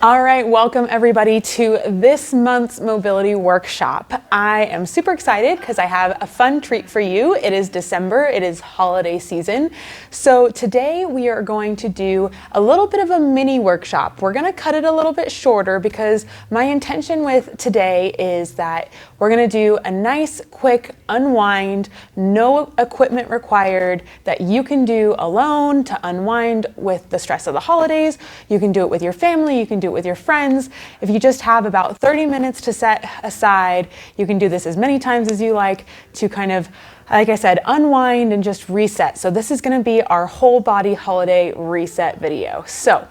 All right, welcome everybody to this month's mobility workshop. I am super excited because I have a fun treat for you. It is December, it is holiday season. So today we are going to do a little bit of a mini workshop. We're gonna cut it a little bit shorter because my intention with today is that we're gonna do a nice, quick unwind, no equipment required, that you can do alone to unwind with the stress of the holidays. You can do it with your family, you can do it with your friends. If you just have about 30 minutes to set aside, you can do this as many times as you like to kind of, like I said, unwind and just reset. So this is gonna be our whole body holiday reset video. So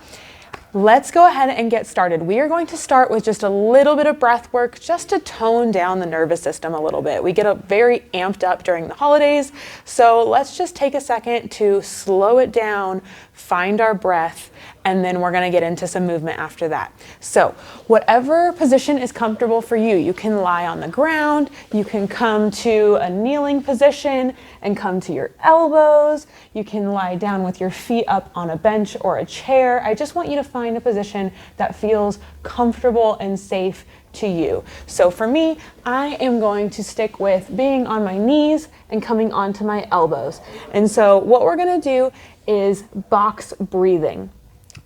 let's go ahead and get started. We are going to start with just a little bit of breath work just to tone down the nervous system a little bit. We get very amped up during the holidays, so let's just take a second to slow it down, find our breath, and then we're gonna get into some movement after that. So whatever position is comfortable for you, you can lie on the ground, you can come to a kneeling position and come to your elbows, you can lie down with your feet up on a bench or a chair. I just want you to find a position that feels comfortable and safe to you. So for me, I am going to stick with being on my knees and coming onto my elbows. And so what we're gonna do is box breathing.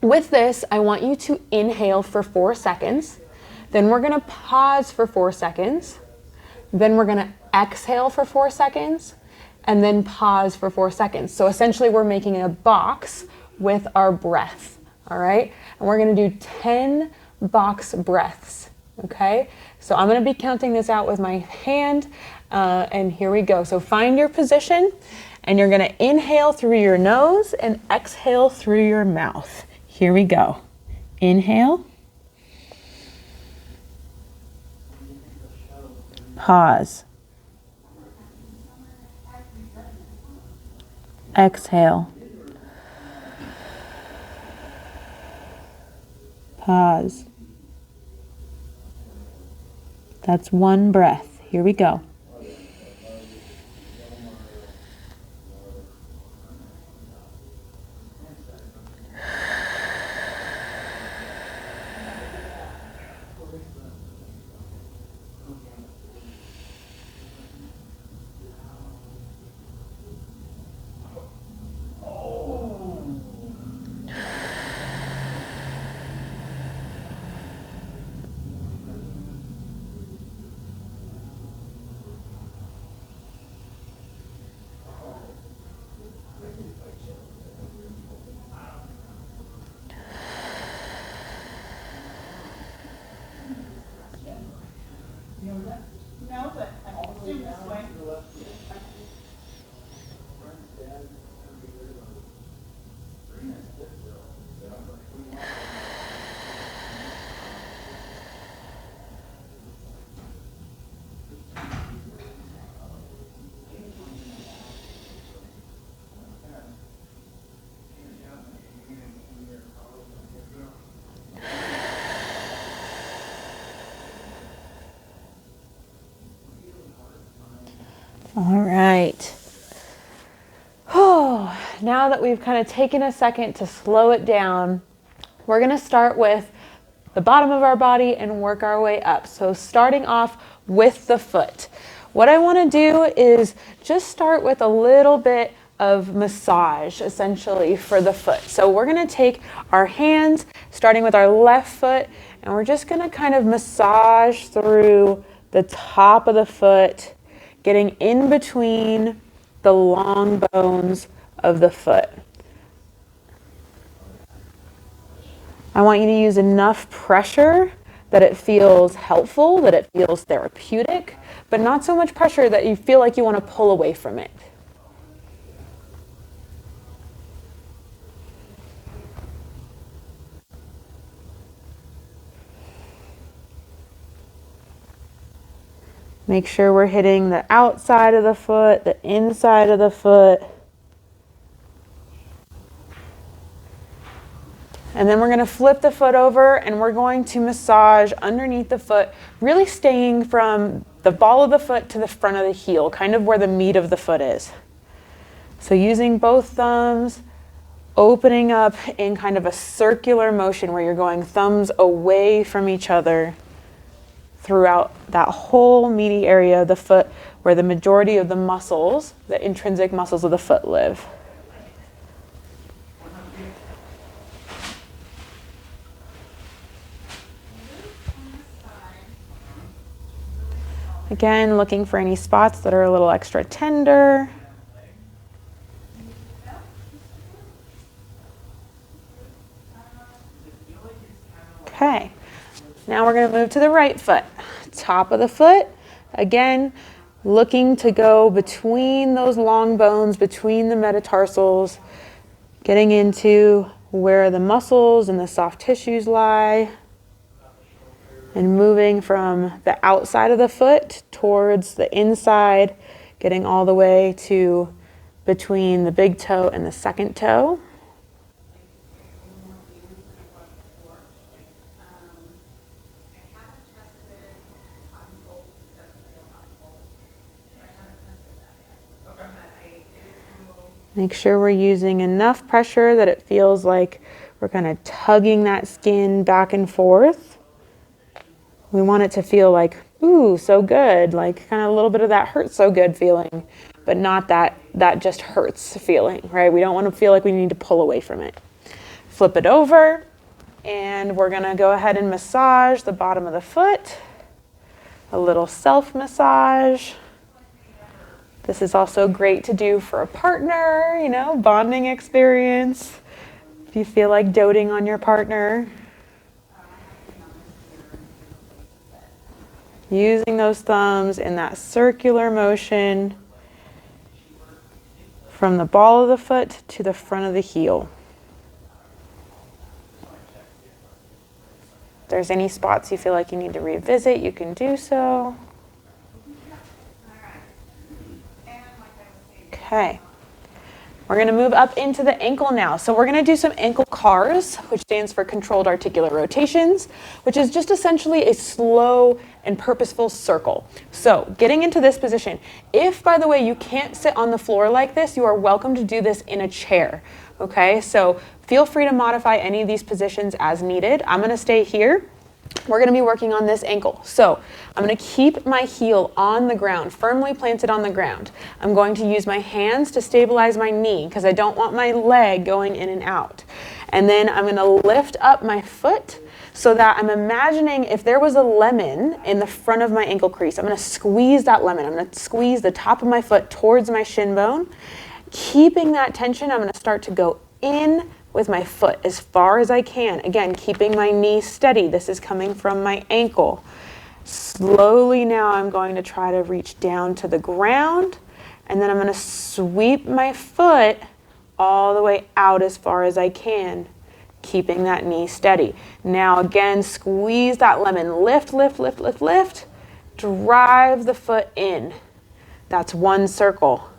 With this, I want you to inhale for 4 seconds, then we're gonna pause for 4 seconds, then we're gonna exhale for 4 seconds, and then pause for 4 seconds. So essentially we're making a box with our breath, all right? And we're gonna do 10 box breaths, okay? So I'm gonna be counting this out with my hand, and here we go. So find your position, and you're gonna inhale through your nose and exhale through your mouth. Here we go. Inhale. Pause. Exhale. Pause. That's one breath. Here we go. All right. Oh, now that we've kind of taken a second to slow it down, we're going to start with the bottom of our body and work our way up. So starting off with the foot. What I want to do is just start with a little bit of massage, essentially, for the foot. So we're going to take our hands, starting with our left foot, and we're just going to kind of massage through the top of the foot, getting in between the long bones of the foot. I want you to use enough pressure that it feels helpful, that it feels therapeutic, but not so much pressure that you feel like you want to pull away from it. Make sure we're hitting the outside of the foot, the inside of the foot. And then we're going to flip the foot over and we're going to massage underneath the foot, really staying from the ball of the foot to the front of the heel, kind of where the meat of the foot is. So using both thumbs, opening up in kind of a circular motion where you're going thumbs away from each other throughout that whole meaty area of the foot where the majority of the muscles, the intrinsic muscles of the foot live. Again, looking for any spots that are a little extra tender. Okay, now we're going to move to the right foot. Top of the foot, again, looking to go between those long bones, between the metatarsals, getting into where the muscles and the soft tissues lie, and moving from the outside of the foot towards the inside, getting all the way to between the big toe and the second toe. Make sure we're using enough pressure that it feels like we're kind of tugging that skin back and forth. We want it to feel like, ooh, so good, like kind of a little bit of that hurts so good feeling, but not that just hurts feeling, right? We don't want to feel like we need to pull away from it. Flip it over, and we're going to go ahead and massage the bottom of the foot. A little self-massage. This is also great to do for a partner, you know, bonding experience. If you feel like doting on your partner. Using those thumbs in that circular motion from the ball of the foot to the front of the heel. If there's any spots you feel like you need to revisit, you can do so. Okay, we're going to move up into the ankle now. So we're going to do some ankle cars, which stands for controlled articular rotations, which is just essentially a slow and purposeful circle. So getting into this position, if, by the way, you can't sit on the floor like this, you are welcome to do this in a chair. Okay, so feel free to modify any of these positions as needed. I'm going to stay here. We're going to be working on this ankle. So I'm going to keep my heel on the ground, firmly planted on the ground. I'm going to use my hands to stabilize my knee because I don't want my leg going in and out. And then I'm going to lift up my foot so that I'm imagining if there was a lemon in the front of my ankle crease, I'm going to squeeze that lemon. I'm going to squeeze the top of my foot towards my shin bone. Keeping that tension, I'm going to start to go in with my foot as far as I can. Again, keeping my knee steady. This is coming from my ankle. Slowly now I'm going to try to reach down to the ground, and then I'm going to sweep my foot all the way out as far as I can, keeping that knee steady. Now again, squeeze that lemon. Lift, lift, lift, lift, lift. Drive the foot in. That's one circle.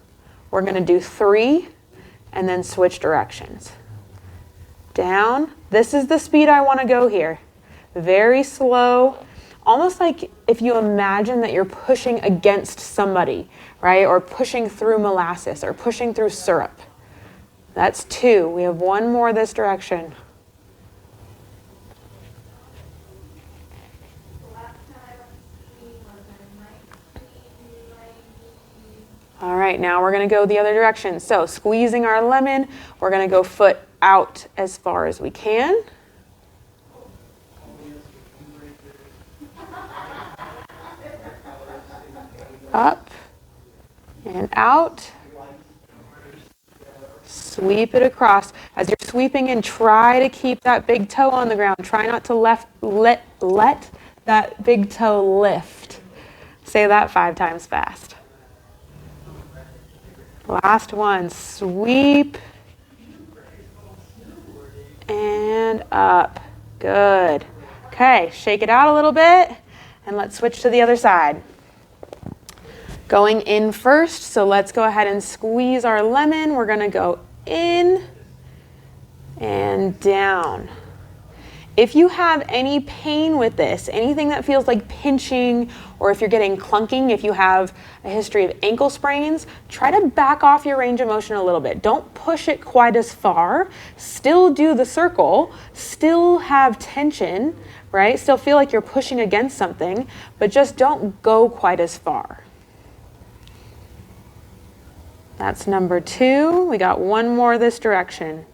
We're going to do 3 and then switch directions. Down. This is the speed I want to go here. Very slow. Almost like if you imagine that you're pushing against somebody, right? Or pushing through molasses or pushing through syrup. That's 2. We have 1 more this direction. All right, now we're going to go the other direction. So squeezing our lemon, we're going to go foot out as far as we can. Up and out. Sweep it across. As you're sweeping in, try to keep that big toe on the ground. Try not to let that big toe lift. Say that 5 times fast. Last one. Sweep and up. Good. Okay, shake it out a little bit and let's switch to the other side. Going in first, so let's go ahead and squeeze our lemon. We're going to go in and down. If you have any pain with this, anything that feels like pinching, or if you're getting clunking, if you have a history of ankle sprains, try to back off your range of motion a little bit. Don't push it quite as far. Still do the circle, still have tension, right? Still feel like you're pushing against something, but just don't go quite as far. That's number 2. We got one more this direction.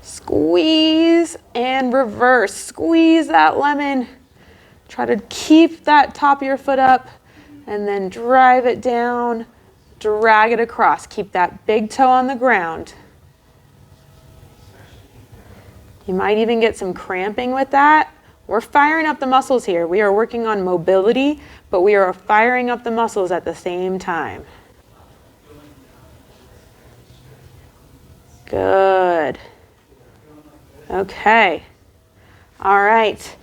Squeeze and reverse. Squeeze that lemon. Try to keep that top of your foot up and then drive it down. Drag it across. Keep that big toe on the ground. You might even get some cramping with that. We're firing up the muscles here. We are working on mobility, but we are firing up the muscles at the same time. Good. Okay. All right.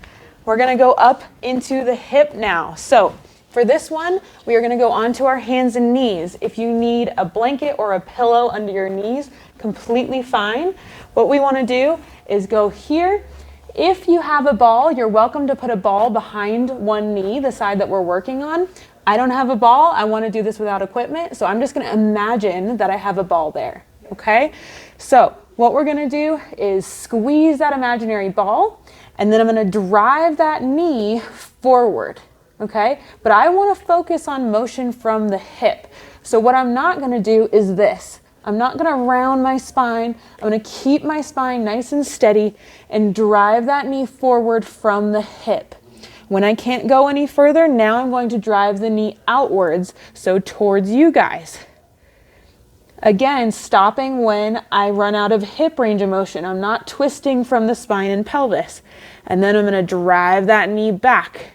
We're going to go up into the hip now. So for this one, we are going to go onto our hands and knees. If you need a blanket or a pillow under your knees, completely fine. What we want to do is go here. If you have a ball, you're welcome to put a ball behind one knee, the side that we're working on. I don't have a ball. I want to do this without equipment. So I'm just going to imagine that I have a ball there. Okay. So what we're going to do is squeeze that imaginary ball, and then I'm going to drive that knee forward. Okay. But I want to focus on motion from the hip. So what I'm not going to do is this. I'm not going to round my spine. I'm going to keep my spine nice and steady and drive that knee forward from the hip. When I can't go any further, now I'm going to drive the knee outwards, so towards you guys. Again, stopping when I run out of hip range of motion. I'm not twisting from the spine and pelvis. And then I'm going to drive that knee back.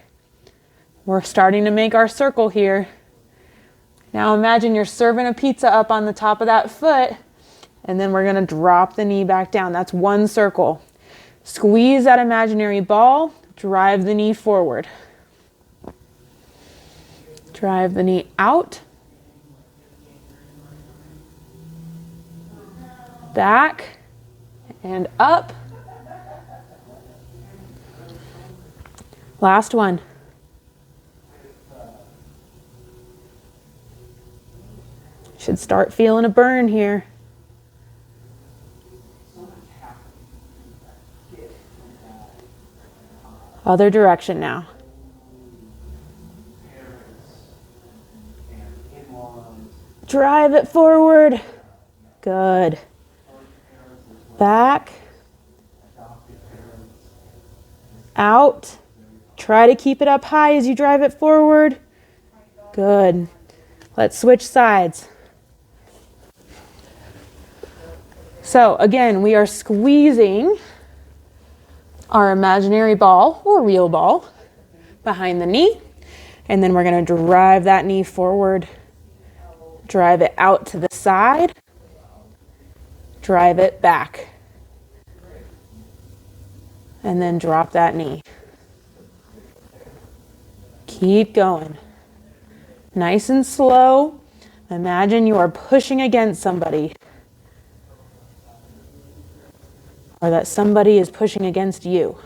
We're starting to make our circle here. Now imagine you're serving a pizza up on the top of that foot, and then we're going to drop the knee back down. That's one circle. Squeeze that imaginary ball, drive the knee forward. Drive the knee out. Back and up. Last one. Should start feeling a burn here. Other direction now. Drive it forward. Good. Back. Out. Try to keep it up high as you drive it forward. Good. Let's switch sides. So again, we are squeezing our imaginary ball or real ball behind the knee. And then we're going to drive that knee forward. Drive it out to the side. Drive it back. And then drop that knee. Keep going. Nice and slow. Imagine you are pushing against somebody. Or that somebody is pushing against you.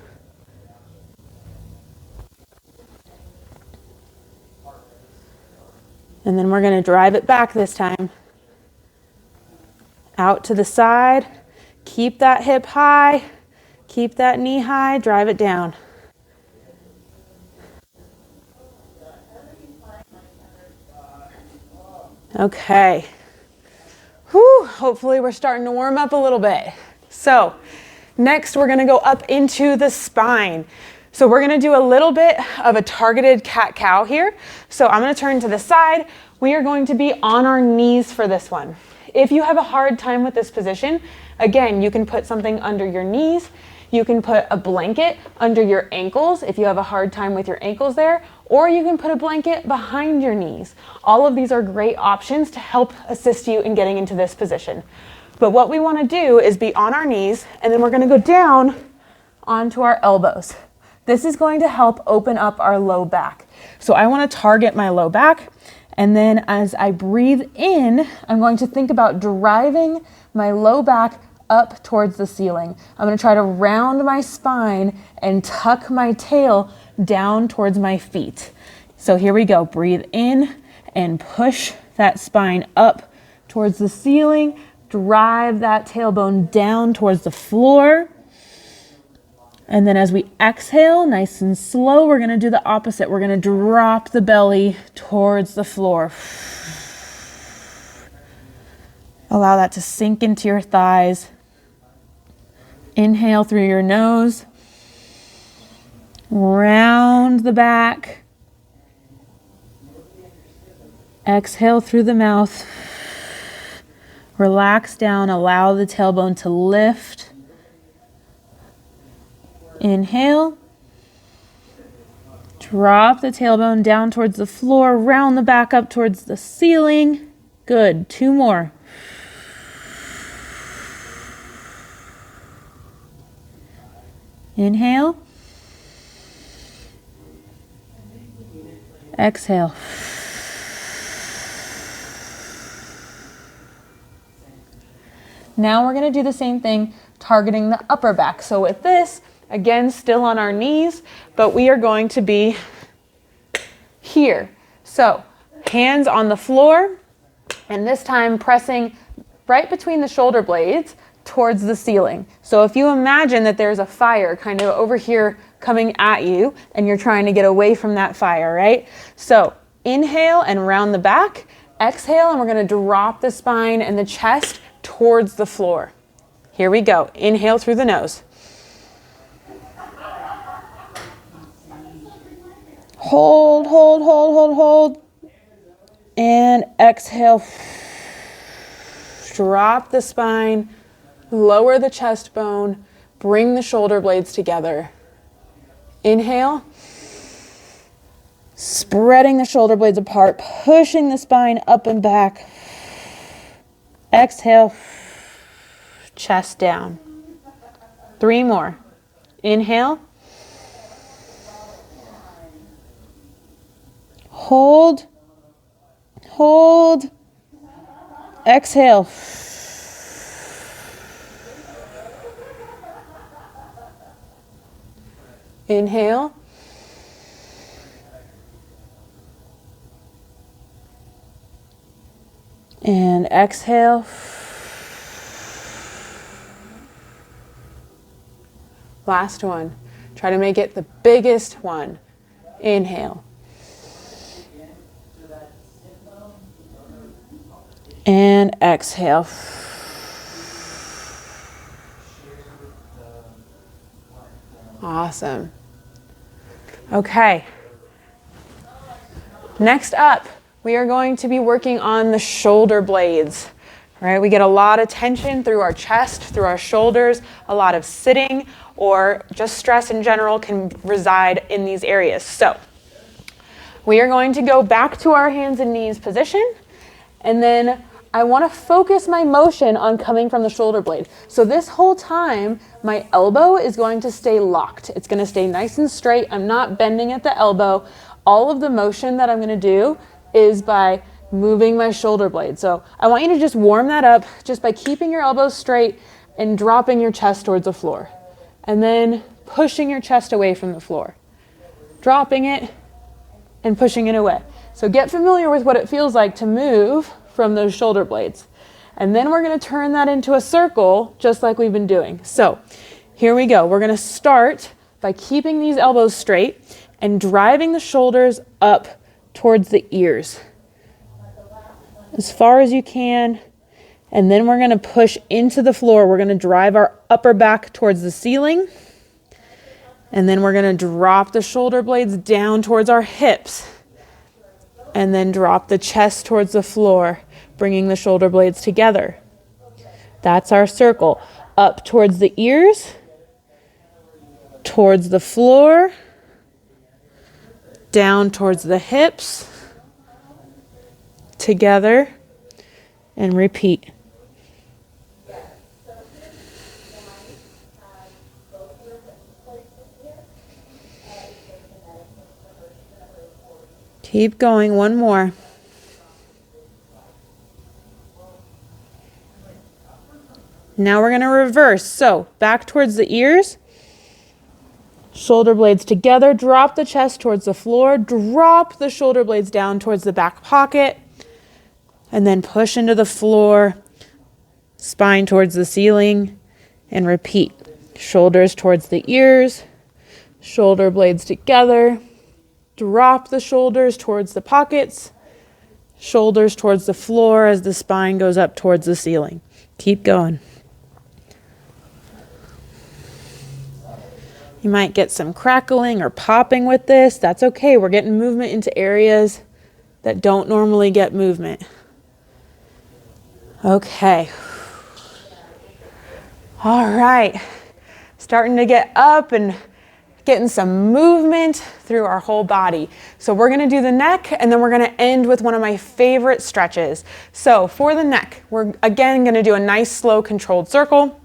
And then we're going to drive it back this time. Out to the side. Keep that hip high. Keep that knee high. Drive it down. Okay. Whew, hopefully we're starting to warm up a little bit. So next we're going to go up into the spine. So we're going to do a little bit of a targeted cat-cow here. So I'm going to turn to the side. We are going to be on our knees for this one. If you have a hard time with this position, again, you can put something under your knees. You can put a blanket under your ankles if you have a hard time with your ankles there, or you can put a blanket behind your knees. All of these are great options to help assist you in getting into this position. But what we want to do is be on our knees, and then we're going to go down onto our elbows. This is going to help open up our low back. So I want to target my low back, And then as I breathe in, I'm going to think about driving my low back up towards the ceiling. I'm going to try to round my spine and tuck my tail down towards my feet. So here we go. Breathe in and push that spine up towards the ceiling. Drive that tailbone down towards the floor. And then as we exhale, nice and slow, we're going to do the opposite. We're going to drop the belly towards the floor. Allow that to sink into your thighs. Inhale through your nose. Round the back. Exhale through the mouth. Relax down. Allow the tailbone to lift. Inhale. Drop the tailbone down towards the floor. Round the back up towards the ceiling. Good. 2 more. Inhale. Exhale. Now we're going to do the same thing, targeting the upper back. So with this, again, still on our knees, but we are going to be here. So hands on the floor, and this time pressing right between the shoulder blades towards the ceiling. So if you imagine that there's a fire kind of over here coming at you and you're trying to get away from that fire, right? So inhale and round the back, exhale, and we're going to drop the spine and the chest towards the floor. Here we go. Inhale through the nose. Hold, hold, hold, hold, hold. And exhale. Drop the spine. Lower the chest bone, bring the shoulder blades together. Inhale, spreading the shoulder blades apart, pushing the spine up and back. Exhale, chest down. 3 more. Inhale, hold, hold, exhale. Inhale. And exhale. Last one. Try to make it the biggest one. Inhale. And exhale. Awesome. Okay. Next up, we are going to be working on the shoulder blades. Right? We get a lot of tension through our chest, through our shoulders, a lot of sitting or just stress in general can reside in these areas. So we are going to go back to our hands and knees position, and then I want to focus my motion on coming from the shoulder blade. So this whole time, my elbow is going to stay locked. It's going to stay nice and straight. I'm not bending at the elbow. All of the motion that I'm going to do is by moving my shoulder blade. So I want you to just warm that up just by keeping your elbows straight and dropping your chest towards the floor. And then pushing your chest away from the floor. Dropping it and pushing it away. So get familiar with what it feels like to move from those shoulder blades. And then we're going to turn that into a circle just like we've been doing. So here we go. We're going to start by keeping these elbows straight and driving the shoulders up towards the ears as far as you can. And then we're going to push into the floor. We're going to drive our upper back towards the ceiling. And then we're going to drop the shoulder blades down towards our hips. And then drop the chest towards the floor, bringing the shoulder blades together. That's our circle. Up towards the ears, towards the floor, down towards the hips, together, and repeat. Keep going, 1 more. Now we're going to reverse. So back towards the ears, shoulder blades together, drop the chest towards the floor, drop the shoulder blades down towards the back pocket, and then push into the floor, spine towards the ceiling, and repeat. Shoulders towards the ears, shoulder blades together, drop the shoulders towards the pockets, shoulders towards the floor as the spine goes up towards the ceiling. Keep going. You might get some crackling or popping with this. That's okay. We're getting movement into areas that don't normally get movement. Okay. All right. Starting to get up and getting some movement through our whole body. So we're gonna do the neck, and then we're gonna end with one of my favorite stretches. So for the neck, we're again gonna do a nice slow controlled circle.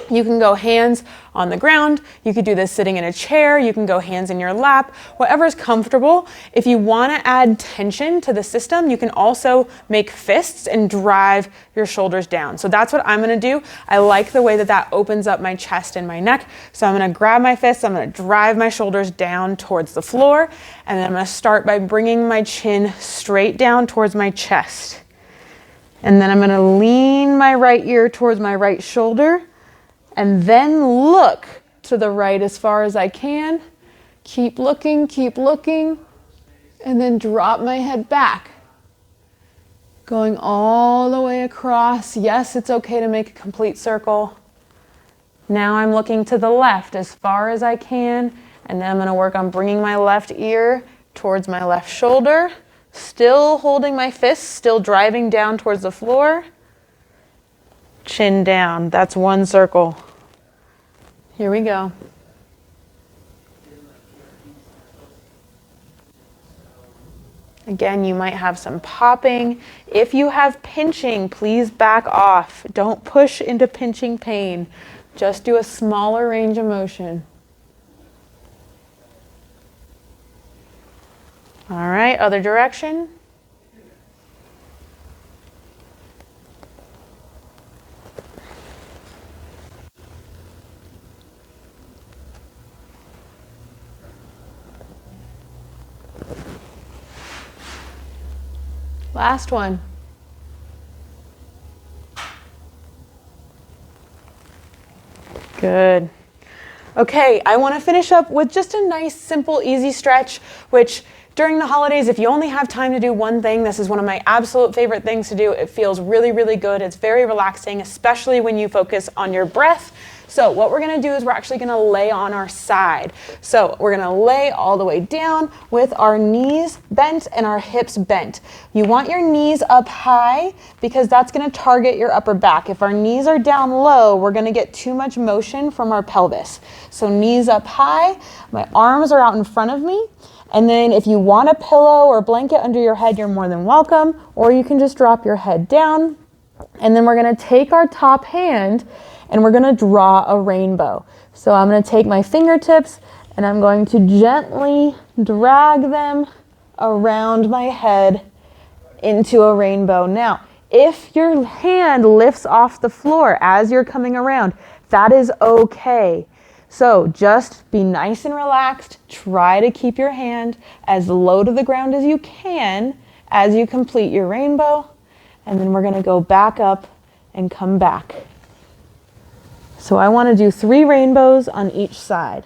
You can go hands on the ground. You could do this sitting in a chair. You can go hands in your lap, whatever's comfortable. If you want to add tension to the system, you can also make fists and drive your shoulders down. So that's what I'm going to do. I like the way that that opens up my chest and my neck. So I'm going to grab my fists. I'm going to drive my shoulders down towards the floor. And then I'm going to start by bringing my chin straight down towards my chest. And then I'm going to lean my right ear towards my right shoulder. And then look to the right as far as I can. Keep looking, and then drop my head back. Going all the way across. Yes, it's okay to make a complete circle. Now I'm looking to the left as far as I can, and then I'm going to work on bringing my left ear towards my left shoulder. Still holding my fists, still driving down towards the floor. Chin down. That's one circle. Here we go. Again, you might have some popping. If you have pinching, please back off. Don't push into pinching pain. Just do a smaller range of motion. All right, other direction. Last one. Good. Okay, I want to finish up with just a nice, simple, easy stretch, which during the holidays, if you only have time to do one thing, this is one of my absolute favorite things to do. It feels really, really good. It's very relaxing, especially when you focus on your breath. So what we're going to do is we're actually going to lay on our side. So we're going to lay all the way down with our knees bent and our hips bent. You want your knees up high because that's going to target your upper back. If our knees are down low, we're going to get too much motion from our pelvis. So knees up high, my arms are out in front of me. And then if you want a pillow or blanket under your head, you're more than welcome, or you can just drop your head down. And then we're going to take our top hand and we're going to draw a rainbow. So I'm going to take my fingertips and I'm going to gently drag them around my head into a rainbow. Now, if your hand lifts off the floor as you're coming around, that is okay. So just be nice and relaxed. Try to keep your hand as low to the ground as you can as you complete your rainbow. And then we're going to go back up and come back. So I want to do 3 rainbows on each side.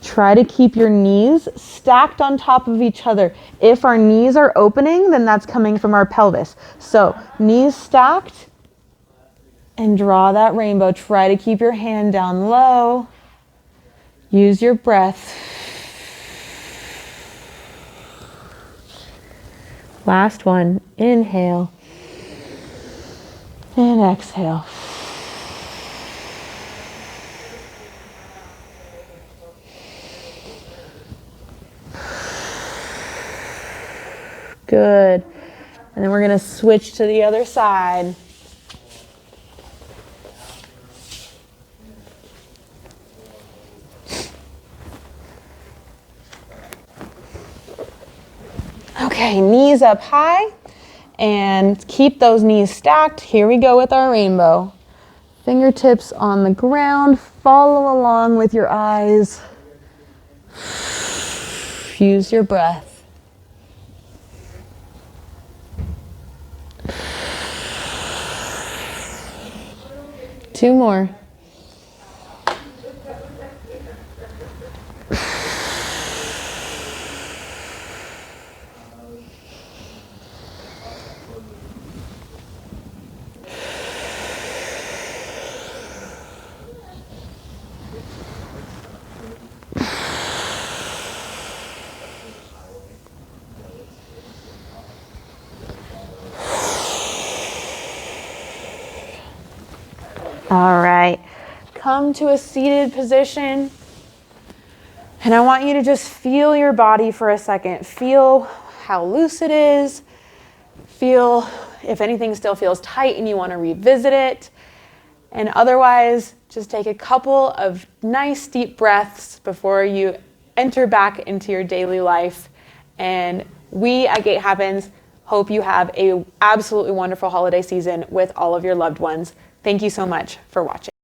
Try to keep your knees stacked on top of each other. If our knees are opening, then that's coming from our pelvis. So knees stacked and draw that rainbow. Try to keep your hand down low. Use your breath. Last one. Inhale and exhale. Good. And then we're going to switch to the other side. Okay, knees up high. And keep those knees stacked. Here we go with our rainbow. Fingertips on the ground. Follow along with your eyes. Use your breath. Two more. All right, come to a seated position. And I want you to just feel your body for a second. Feel how loose it is. Feel if anything still feels tight and you want to revisit it. And otherwise, just take a couple of nice deep breaths before you enter back into your daily life. And we at Gate Happens hope you have an absolutely wonderful holiday season with all of your loved ones. Thank you so much for watching.